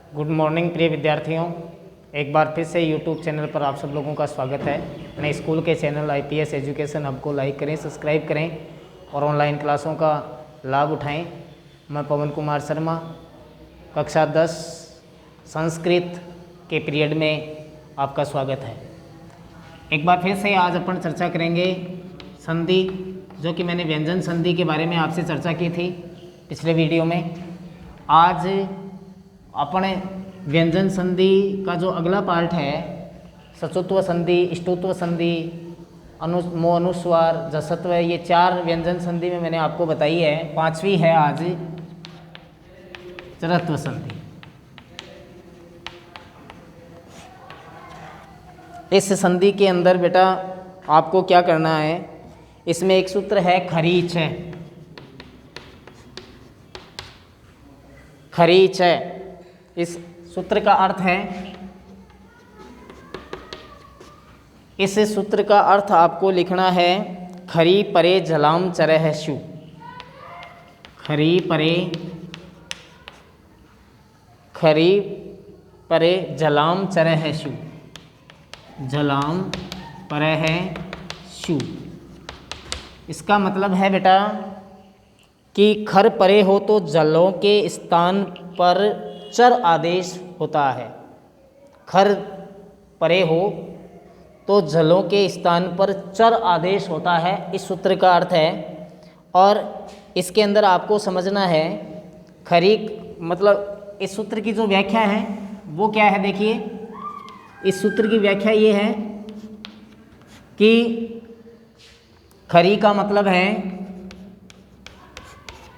Good morning प्रिय विद्यार्थियों। एक बार फिर से यूट्यूब चैनल पर आप सब लोगों का स्वागत है। अपने स्कूल के चैनल IPS एजुकेशन हब को लाइक करें, सब्सक्राइब करें और ऑनलाइन क्लासों का लाभ उठाएं। मैं पवन कुमार शर्मा, कक्षा 10 संस्कृत के पीरियड में आपका स्वागत है। एक बार फिर से आज अपन चर्चा करेंगे संधि, जो कि मैंने व्यंजन संधि के बारे में आपसे चर्चा की थी पिछले वीडियो में। आज अपने व्यंजन संधि का जो अगला पार्ट है, सचुत्व संधि, इष्टुत्व संधि, अनुस्वार, जसत्व, ये 4 व्यंजन संधि में मैंने आपको बताई है। 5वीं है आज चरत्व संधि। इस संधि के अंदर बेटा आपको क्या करना है, इसमें एक सूत्र है खरीच है। खरीच है, इस सूत्र का अर्थ है, इस सूत्र का अर्थ आपको लिखना है खरी परे जलाम चरह शु। खरी परे जलाम चरह शु। जलाम परह शु, इसका मतलब है बेटा कि खर परे हो तो जलों के स्थान पर चर आदेश होता है। खर परे हो तो जलों के स्थान पर चर आदेश होता है, इस सूत्र का अर्थ है। और इसके अंदर आपको समझना है खरी मतलब इस सूत्र की जो व्याख्या है वो क्या है। देखिए, इस सूत्र की व्याख्या ये है कि खरी का मतलब है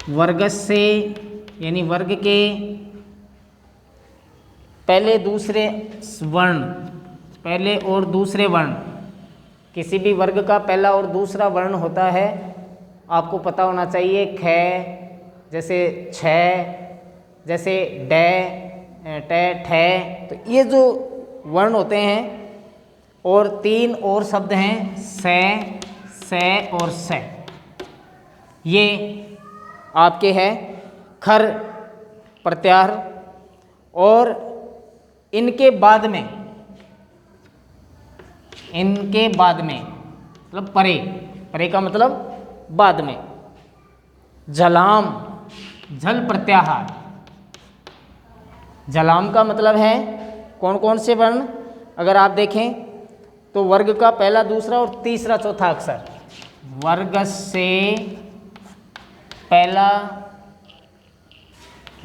वर्ग से, यानी वर्ग के पहले दूसरे वर्ण, पहले और दूसरे वर्ण, किसी भी वर्ग का पहला और दूसरा वर्ण होता है। आपको पता होना चाहिए ख, जैसे छ, जैसे डे, टे, ठे, तो ये जो वर्ण होते हैं। और 3 और शब्द हैं से और से, ये आपके हैं खर प्रत्याहार। और इनके बाद में मतलब परे का मतलब बाद में जलाम, जल प्रत्याहार। जलाम का मतलब है कौन कौन से वर्ण, अगर आप देखें तो वर्ग का पहला, दूसरा और तीसरा चौथा अक्षर। वर्ग से पहला,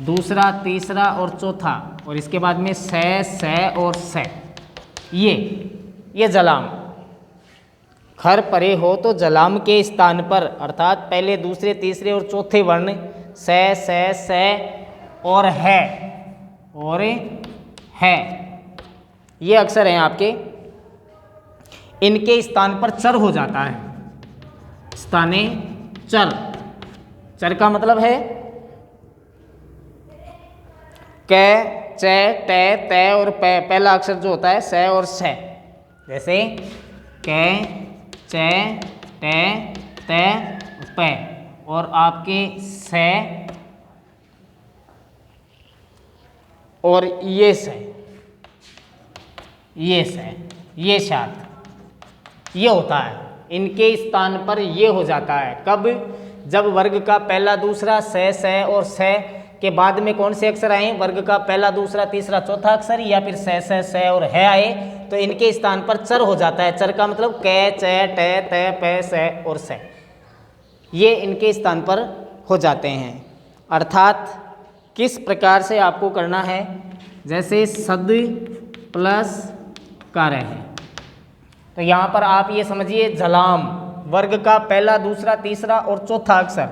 दूसरा, तीसरा और चौथा, और इसके बाद में से और से, ये जलाम। खर परे हो तो जलाम के स्थान पर, अर्थात पहले, दूसरे, तीसरे और चौथे वर्ण से और है, ये अक्षर हैं आपके। इनके स्थान पर चर हो जाता है। स्थाने चर, चर का मतलब है क, च, टे, ते और पे, पहला अक्षर जो होता है से और से। जैसे क, च, टे, ते, पे, और आपके से और ये से, ये साथ, ये होता है। इनके स्थान पर ये हो जाता है कब, जब वर्ग का पहला, दूसरा, से और से के बाद में कौन से अक्षर आए, वर्ग का पहला, दूसरा, तीसरा, चौथा अक्षर, या फिर से और है आए, तो इनके स्थान पर चर हो जाता है। चर का मतलब क, च, टे, ते, पे, से और से, ये इनके स्थान पर हो जाते हैं। अर्थात किस प्रकार से आपको करना है, जैसे सद प्लस कार्य है, तो यहाँ पर आप ये समझिए जलाम, वर्ग का पहला, दूसरा, तीसरा और चौथा अक्षर,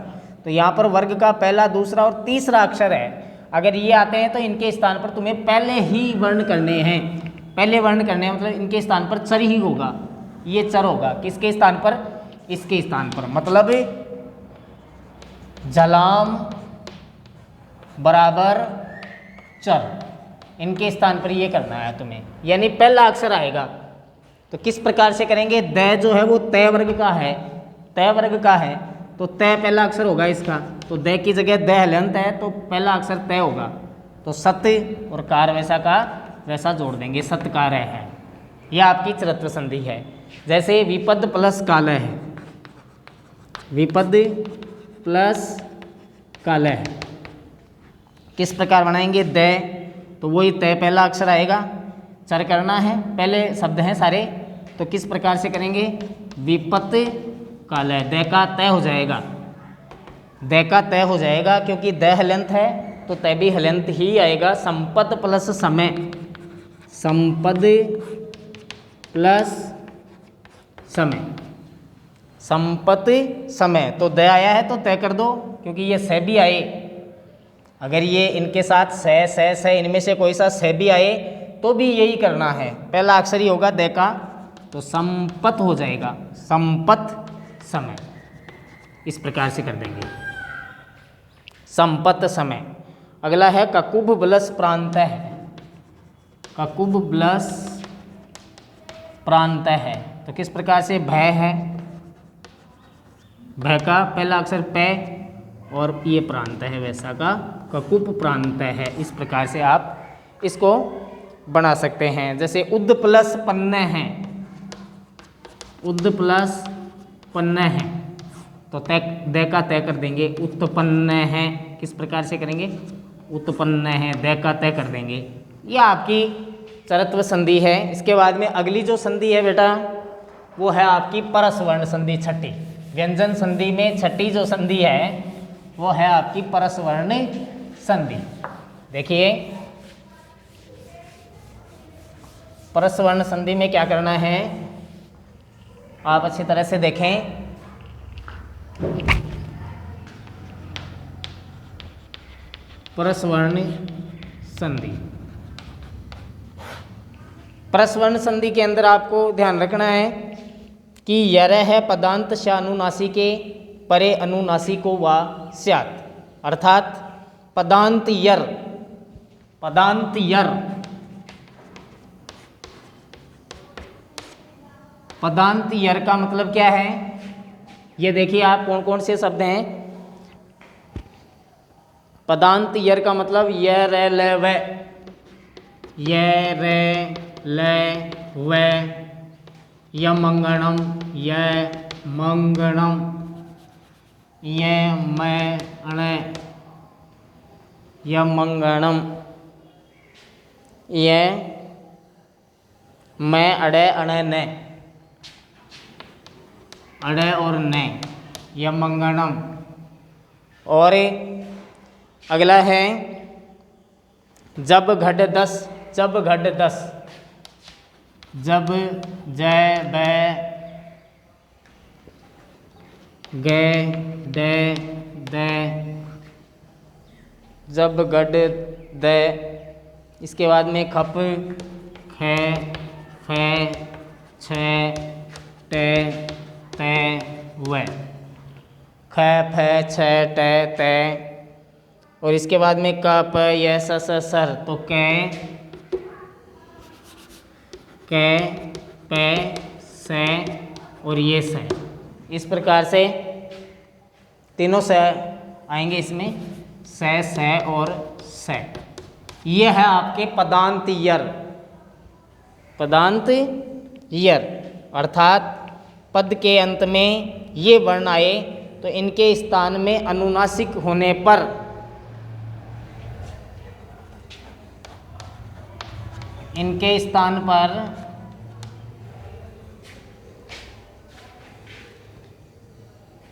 तो यहाँ पर वर्ग का पहला, दूसरा और तीसरा अक्षर है। अगर ये आते हैं तो इनके स्थान पर तुम्हें पहले ही वर्ण करने हैं। पहले वर्ण करने हैं मतलब इनके स्थान पर चर ही होगा, ये चर होगा। किसके स्थान पर, इसके स्थान पर, मतलब जलाम बराबर चर, इनके स्थान पर ये करना है तुम्हें, यानी पहला अक्षर आएगा। तो किस प्रकार से करेंगे, द जो है वो तय वर्ग का है, तय वर्ग का है, तो तय पहला अक्षर होगा इसका, तो द की जगह द हलंत है तो पहला अक्षर तय होगा। तो सत्य और कार वैसा का वैसा जोड़ देंगे, सत्कार है। यह आपकी चरत्व संधि है। जैसे विपद प्लस कालय है, विपद प्लस कालय है, किस प्रकार बनाएंगे? द, तो वही तय पहला अक्षर आएगा, चर करना है, पहले शब्द हैं सारे, तो किस प्रकार से करेंगे? विपत कालय, द का तय हो जाएगा, द का तय हो जाएगा, क्योंकि द हलंत है तो तय भी हलंत ही आएगा। संपद प्लस समय, संपद प्लस समय, संपत्ति समय, तो द आया है तो तय कर दो, क्योंकि ये स भी आए, अगर ये इनके साथ स इनमें से कोई सा स भी आए तो भी यही करना है, पहला अक्षर ही होगा द का, तो संपत हो जाएगा, संपत समय, इस प्रकार से कर देंगे, संपत समय। अगला है ककुभ प्लस प्रांत है, ककुभ प्लस प्रांत है, तो किस प्रकार से? भय है, भय का पहला अक्षर पै और ये प्रांत है वैसा का ककुप प्रांत है, इस प्रकार से आप इसको बना सकते हैं। जैसे उद्द प्लस पन्न है, उद्द प्लस पन्न है, तो तय द का तय कर देंगे, उत्पन्न है, किस प्रकार से करेंगे? उत्पन्न है, द का तय कर देंगे। ये आपकी चरत्व संधि है। इसके बाद में अगली जो संधि है बेटा वो है आपकी परस्वर्ण संधि, छठी व्यंजन संधि में छठी जो संधि है वो है आपकी परस्वर्ण संधि। देखिए परस्वर्ण संधि में क्या करना है, आप अच्छी तरह से देखें। परस्वर्ण संधि, परस्वर्ण संधि के अंदर आपको ध्यान रखना है कि यर है पदांत श अनुनासी के परे अनुनासिको वा स्यात्, अर्थात पदांत यर, पदांत यर, पदांत यर का मतलब क्या है? ये देखिए आप कौन कौन से शब्द हैं। पदांत यर का मतलब य रे ल व, य रे ल व, यमंगणम, य मंगणम, य मैं अण, यमंगणम, य मैं अड़े अण न, अड़े और न, यमंगणम। और अगला है जब घट दस, जब घट दस, जब जय ब गे दे दे, जब गड दे, इसके बाद में खप खे फे छे टे ते वे, ख फ छ टे ते, और इसके बाद में क प य स स सर, तो कै पे से और ये से, इस प्रकार से तीनों से आएंगे इसमें, से और से। ये है आपके पदांत यर, पदांत यर, अर्थात पद के अंत में ये वर्ण आए तो इनके स्थान में अनुनासिक होने पर इनके स्थान पर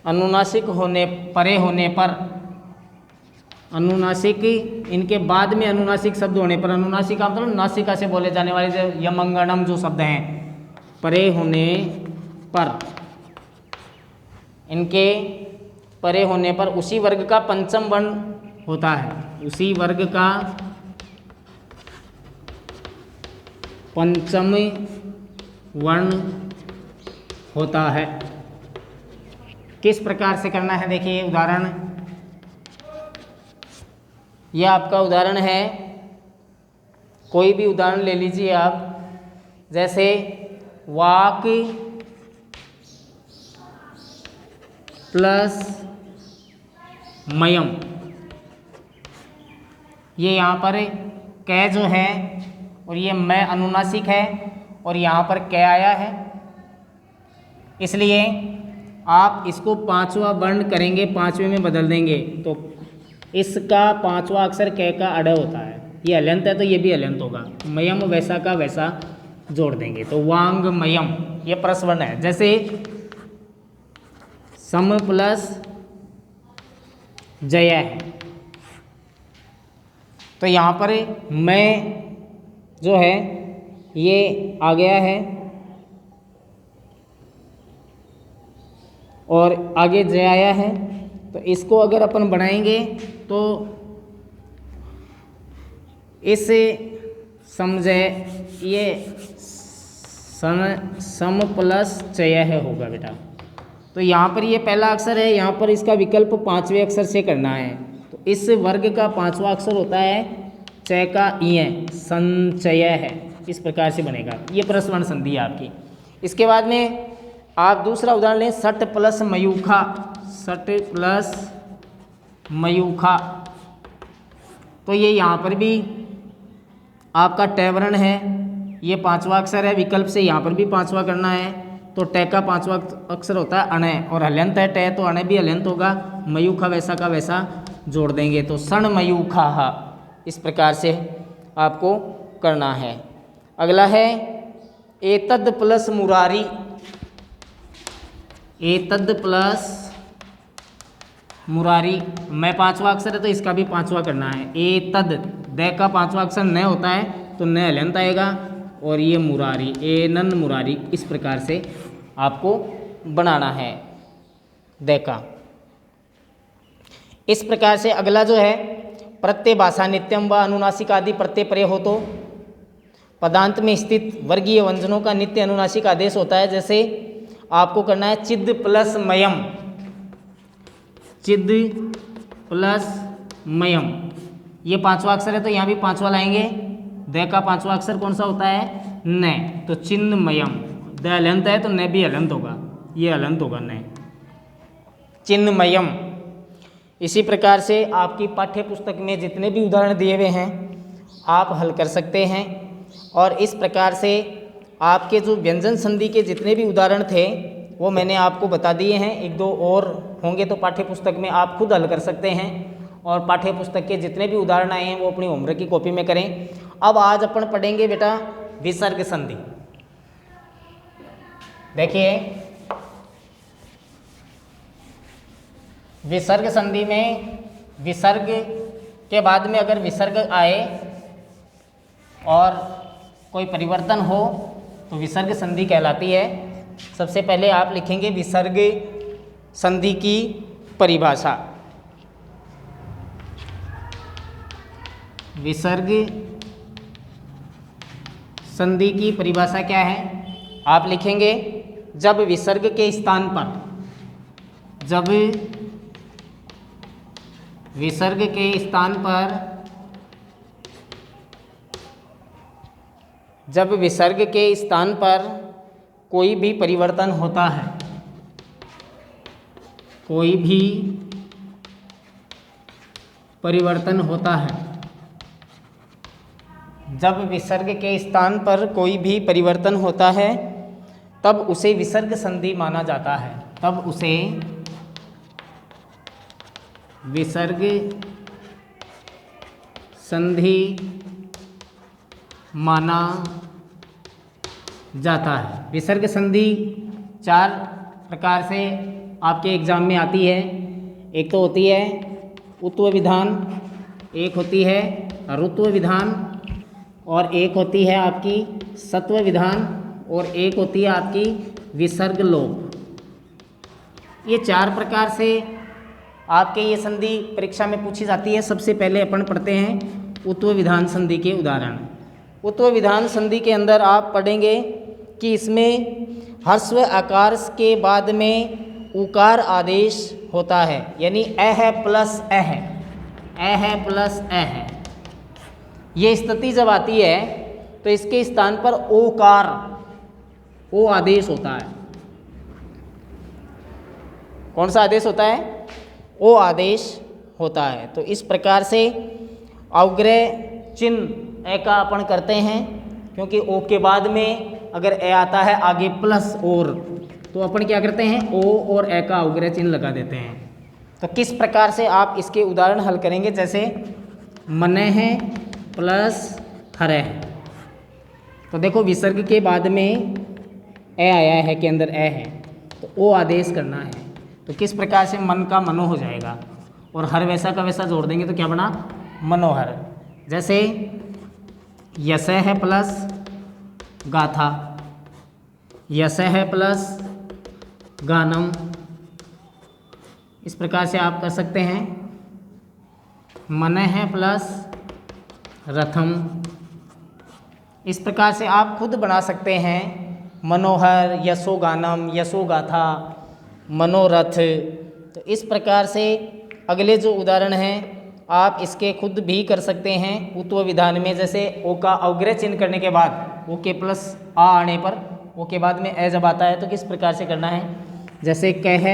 अनुनासिक होने परे होने पर, अनुनासिक इनके बाद में अनुनासिक शब्द होने पर, अनुनासिक का मतलब नासिका से बोले जाने वाले जो यमंगणम जो शब्द हैं, परे होने पर, इनके परे होने पर उसी वर्ग का पंचम वर्ण होता है, उसी वर्ग का पंचम वर्ण होता है। किस प्रकार से करना है देखिए उदाहरण, यह आपका उदाहरण है, कोई भी उदाहरण ले लीजिए आप, जैसे वाक प्लस मयम, ये यहाँ पर कै जो है और ये मैं अनुनासिक है और यहाँ पर कै आया है, इसलिए आप इसको पांचवा वर्ण करेंगे, पांचवे में बदल देंगे तो इसका पांचवा अक्षर कै का अड़ होता है। ये हलंत है तो ये भी हलंत होगा। मयम वैसा का वैसा जोड़ देंगे तो वांग मयम, ये प्रस्वर्ण है। जैसे सम प्लस जय है तो यहाँ पर मैं जो है ये आ गया है और आगे जय आया है, तो इसको अगर अपन बनाएंगे तो इस समझे ये सम प्लस चय है होगा बेटा। तो यहाँ पर ये पहला अक्षर है, यहाँ पर इसका विकल्प पांचवें अक्षर से करना है। तो इस वर्ग का पांचवा अक्षर होता है चय का इय, संचय है, इस प्रकार से बनेगा। ये प्रस्वर्ण संधि है आपकी। इसके बाद में आप दूसरा उदाहरण लें, सट प्लस मयूखा, सट प्लस मयूखा, तो ये यहाँ पर भी आपका टैवरण है, ये पांचवा अक्षर है, विकल्प से यहाँ पर भी पांचवा करना है। तो टै का पांचवा अक्षर होता है अणय और हल्यंत है टै, तो अणय भी हल्यंत होगा। मयूखा वैसा का वैसा जोड़ देंगे तो सण मयूखा, इस प्रकार से आपको करना है। अगला है एतद प्लस मुरारी, एतद प्लस मुरारी, मैं पांचवा अक्षर है तो इसका भी पांचवा करना है। एतद द का पांचवा अक्षर न होता है तो न हलंत आएगा और ये मुरारी, एनन मुरारी, इस प्रकार से आपको बनाना है द का। इस प्रकार से अगला जो है प्रत्यय भाषा नित्यम व अनुनासिक आदि प्रत्यय प्रय हो तो पदांत में स्थित वर्गीय व्यंजनों का नित्य अनुनासिक आदेश होता है। जैसे आपको करना है चिद प्लस मयम, चिद प्लस मयम, ये पांचवा अक्षर है तो यहाँ भी पांचवा लाएंगे। द का पांचवा अक्षर कौन सा होता है न, तो चिन्मयम, द हलंत है तो न भी हलंत होगा, ये हलंत होगा न, चिन्मयम। इसी प्रकार से आपकी पाठ्य पुस्तक में जितने भी उदाहरण दिए हुए हैं आप हल कर सकते हैं। और इस प्रकार से आपके जो व्यंजन संधि के जितने भी उदाहरण थे वो मैंने आपको बता दिए हैं। एक दो और होंगे तो पाठ्य पुस्तक में आप खुद हल कर सकते हैं। और पाठ्य पुस्तक के जितने भी उदाहरण आए हैं वो अपनी होमवर्क की कॉपी में करें। अब आज अपन पढ़ेंगे बेटा विसर्ग संधि। देखिए विसर्ग संधि में विसर्ग के बाद में अगर विसर्ग आए और कोई परिवर्तन हो तो विसर्ग संधि कहलाती है। सबसे पहले आप लिखेंगे विसर्ग संधि की परिभाषा। विसर्ग संधि की परिभाषा क्या है? आप लिखेंगे जब विसर्ग के स्थान पर, जब विसर्ग के स्थान पर, जब विसर्ग के स्थान पर कोई भी परिवर्तन होता है, कोई भी परिवर्तन होता है, जब विसर्ग के स्थान पर कोई भी परिवर्तन होता है तब उसे विसर्ग संधि माना जाता है। तब उसे विसर्ग संधि माना जाता है। विसर्ग संधि चार प्रकार से आपके एग्जाम में आती है। एक तो होती है उत्व विधान, एक होती है ऋत्व विधान, और एक होती है आपकी सत्व विधान, और एक होती है आपकी विसर्ग लोप। ये चार प्रकार से आपके ये संधि परीक्षा में पूछी जाती है। सबसे पहले अपन पढ़ते हैं उत्व विधान संधि के उदाहरण। उत्व विधान संधि के अंदर आप पढ़ेंगे कि इसमें ह्रस्व आकार के बाद में उकार आदेश होता है, यानी अह प्लस अह, अह प्लस अह। ये स्थिति जब आती है तो इसके स्थान पर ओकार, ओ आदेश होता है। कौन सा आदेश होता है? ओ आदेश होता है। तो इस प्रकार से अवग्रह चिन्ह ए का अपन करते हैं, क्योंकि ओ के बाद में अगर ए आता है आगे प्लस और, तो अपन क्या करते हैं ओ और ए का अवग्रह चिन्ह लगा देते हैं। तो किस प्रकार से आप इसके उदाहरण हल करेंगे, जैसे मने है प्लस हरे है, तो देखो विसर्ग के बाद में ए आया है के अंदर ए है, तो ओ आदेश करना है। तो किस प्रकार से मन का मनो हो जाएगा, और हर वैसा का वैसा जोड़ देंगे तो क्या बना मनोहर। जैसे यस है प्लस गाथा, यस है प्लस गानम, इस प्रकार से आप कर सकते हैं। मन है प्लस रथम, इस प्रकार से आप खुद बना सकते हैं मनोहर, यशो गानम, यशो गाथा, मनोरथ। तो इस प्रकार से अगले जो उदाहरण हैं आप इसके खुद भी कर सकते हैं उत्व विधान में। जैसे ओ का अवग्रह चिन्ह करने के बाद ओ के प्लस आ आने पर ओ के बाद में ए जब आता है तो किस प्रकार से करना है, जैसे कह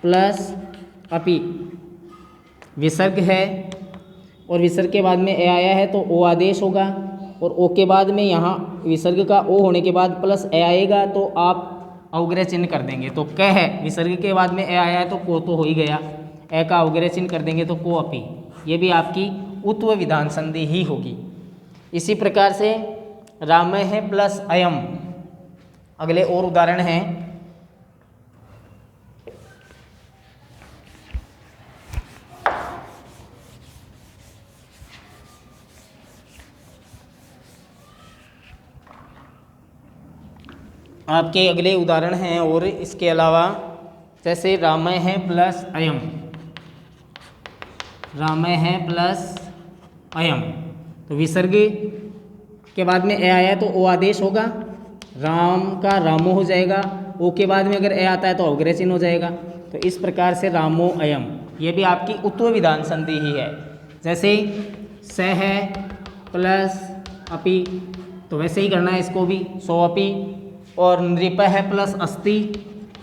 प्लस अपि, विसर्ग है और विसर्ग के बाद में ए आया है तो ओ आदेश होगा, और ओ के बाद में यहाँ विसर्ग का ओ होने के बाद प्लस ए आएगा तो आप अवग्रह चिन्ह कर देंगे। तो कह है विसर्ग के बाद में ए आया है तो को तो हो ही गया, ए का अवग्रह चिन्ह कर देंगे तो को अपि, ये भी आपकी उत्व विधान संधि ही होगी। इसी प्रकार से राम है प्लस अयम, अगले और उदाहरण हैं। आपके अगले उदाहरण हैं और इसके अलावा जैसे राम है प्लस अयम, राम है प्लस अयम, तो विसर्ग के बाद में ए आया तो ओ आदेश होगा, राम का रामो हो जाएगा, ओ के बाद में अगर ए आता है तो अवग्रह चिन्ह हो जाएगा। तो इस प्रकार से रामो अयम, ये भी आपकी उत्व विधान संधि ही है। जैसे स है प्लस अपि, तो वैसे ही करना है इसको भी, सो अपि। और नृप है प्लस अस्ति,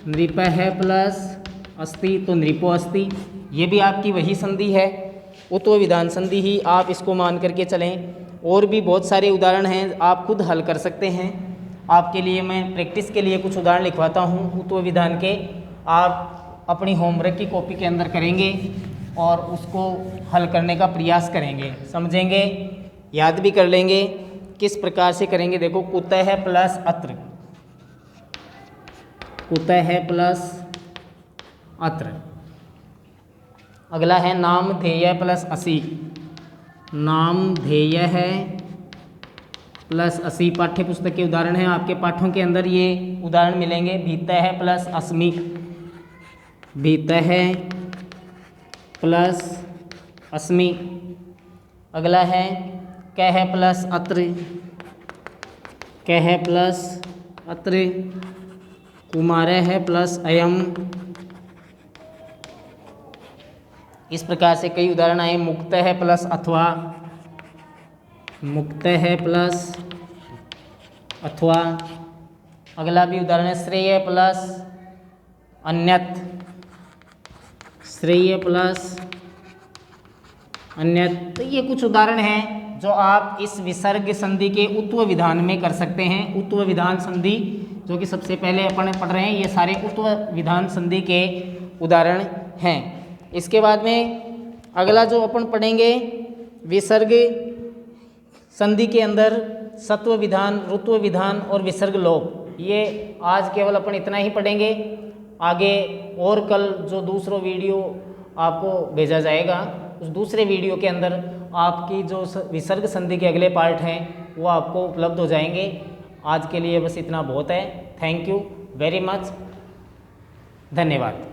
नृप है प्लस अस्ति तो नृपो अस्ति, ये भी आपकी वही संधि है, उत्व विधान संधि ही आप इसको मान करके चलें। और भी बहुत सारे उदाहरण हैं आप खुद हल कर सकते हैं। आपके लिए मैं प्रैक्टिस के लिए कुछ उदाहरण लिखवाता हूँ उत्व विधान के, आप अपनी होमवर्क की कॉपी के अंदर करेंगे और उसको हल करने का प्रयास करेंगे, समझेंगे, याद भी कर लेंगे। किस प्रकार से करेंगे, देखो कुतः है प्लस अत्र, कुतः है प्लस अत्र। अगला है नाम ध्येय प्लस असी, नाम ध्येय है प्लस असी। पाठ्य पुस्तक के उदाहरण हैं, आपके पाठों के अंदर ये उदाहरण मिलेंगे। भीत है प्लस अस्मि, भीत है प्लस अस्मि। अगला है कह प्लस अत्र, कह प्लस अत्र। कुमार है प्लस अयम, इस प्रकार से कई उदाहरण आए। मुक्त है प्लस अथवा, मुक्त है प्लस अथवा। अगला भी उदाहरण है श्रेय प्लस अन्यत, श्रेय प्लस अन्यत। तो ये कुछ उदाहरण हैं जो आप इस विसर्ग संधि के उत्व विधान में कर सकते हैं। उत्व विधान संधि जो कि सबसे पहले अपन पढ़ रहे हैं, ये सारे उत्व विधान संधि के उदाहरण हैं। इसके बाद में अगला जो अपन पढ़ेंगे विसर्ग संधि के अंदर सत्व विधान, ऋत्व विधान और विसर्ग लोप। ये आज केवल अपन इतना ही पढ़ेंगे। आगे और कल जो दूसरा वीडियो आपको भेजा जाएगा, उस दूसरे वीडियो के अंदर आपकी जो विसर्ग संधि के अगले पार्ट हैं वो आपको उपलब्ध हो जाएंगे। आज के लिए बस इतना बहुत है। थैंक यू वेरी मच, धन्यवाद।